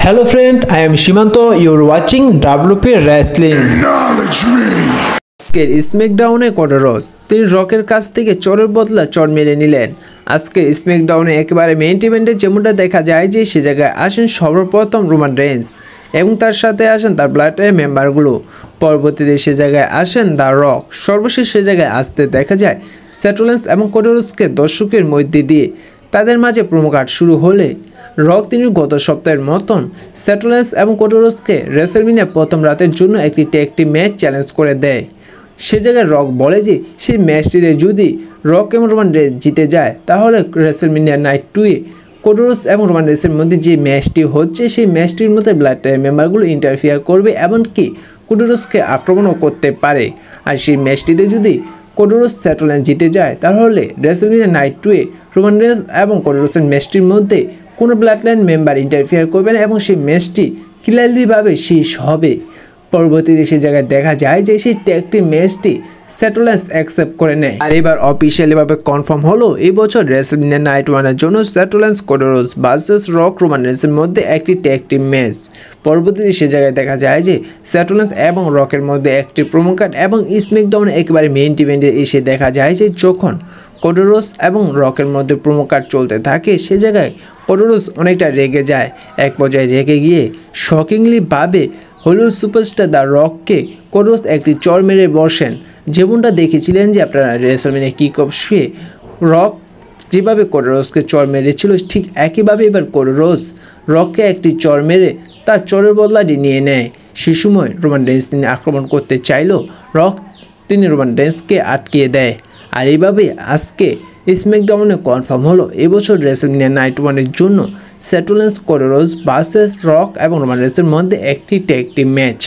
Hello friend, I am Shimanto. You're watching WP Wrestling. Acknowledge me. স্ম্যাকডাউনে কোডরস তিনি রকের কাছ থেকে চরের বদলা চর মেরে নিলেন। আজকের স্ম্যাকডাউনে একেবারে মেইন ইভেন্টে যেমনটা দেখা যায় যে সে জায়গায় আসেন সর্বপ্রথম রোমান রেইন্স এবং তার সাথে আসেন তার ব্লাডের মেম্বারগুলো। পরবর্তীতে সে জায়গায় আসেন দ্য রক। সর্বশেষ সে জায়গায় আসতে দেখা যায় সেথ রলিন্স এবং কোডরসকে দর্শকের মধ্যে দিয়ে তাদের মাঝে প্রোমো কার্ড শুরু হলে রক তিনি গত সপ্তাহের মতন সেথ রলিন্স এবং কোডরসকে রেসলম্যানিয়া প্রথম রাতের জন্য একটি ট্যাগ টিম ম্যাচ চ্যালেঞ্জ করে দেয়। সে জায়গায় রক বলে যে সেই ম্যাচটিতে যদি রক এবং রোমান রেইন্স জিতে যায় তাহলে রেসলম্যানিয়া নাইট 2-এ কোডরস এবং রোমান রেইন্সের মধ্যে যে ম্যাচটি হচ্ছে সেই ম্যাচটির মধ্যে ব্লাড মেম্বারগুলো ইন্টারফিয়ার করবে এমনকি কোডরসকে আক্রমণও করতে পারে। আর সেই ম্যাচটিতে যদি কোডরস সেথ রলিন্স জিতে যায় তাহলে রেসলম্যানিয়া নাইট 2-এ রোমান রেইন্স এবং কোডরসের ম্যাচটির মধ্যে কোনো ব্লাডলাইন মেম্বার ইন্টারফিয়ার করবে না এবং সেই ম্যাচটি ক্লিয়ারলিভাবে শেষ হবে। পরবর্তীতে সে জায়গায় দেখা যায় যে সেই ট্যাগ টিম ম্যাচটি সেথ রলিন্স অ্যাকসেপ্ট করে নেয়। আর এবার অফিসিয়ালিভাবে কনফার্ম হলো এই বছর রেসলম্যানিয়া নাইট 1-এর জন্য সেথ রলিন্স কোডরস ভার্সেস রক রোমান রেইন্সের মধ্যে একটি ট্যাগ টিম ম্যাচ। পরবর্তীতে সে জায়গায় দেখা যায় যে সেথ রলিন্স এবং রকের মধ্যে একটি প্রোমো কার্ড এবং স্ম্যাকডাউনে একেবারে মেইন ইভেন্টে এসে দেখা যায় যে যখন কোডরস এবং রকের মধ্যে প্রোমো কার্ড চলতে থাকে সে জায়গায় কোডরস অনেকটা রেগে যায়। এক পর্যায়ে রেগে গিয়ে শকিংলি ভাবে হলিউড সুপারস্টার দ্য রককে কোডরস একটি চর মেরে বসেন। যেমনটা দেখেছিলেন যে আপনারা রেসলম্যানিয়া কিক-অফ শোয়ে রক যেভাবে কোডরসকে চর মেরেছিল ঠিক একইভাবে এবার কোডরস রককে একটি চর মেরে তার চরের বদলাটি নিয়ে নেয়। সে সময় রোমান রেইন্স তিনি আক্রমণ করতে চাইল, রক তিনি রোমান রেইন্সকে আটকিয়ে দেয়। আর এইভাবে আজকে স্ম্যাকডাউনে কনফার্ম হলো এবছর রেসলম্যানিয়া নাইট 1-এর জন্য সেথ রলিন্স কোডরস ভার্সেস রক এবং রোমান রেইন্সের মধ্যে একটি ট্যাগ টিম ম্যাচ।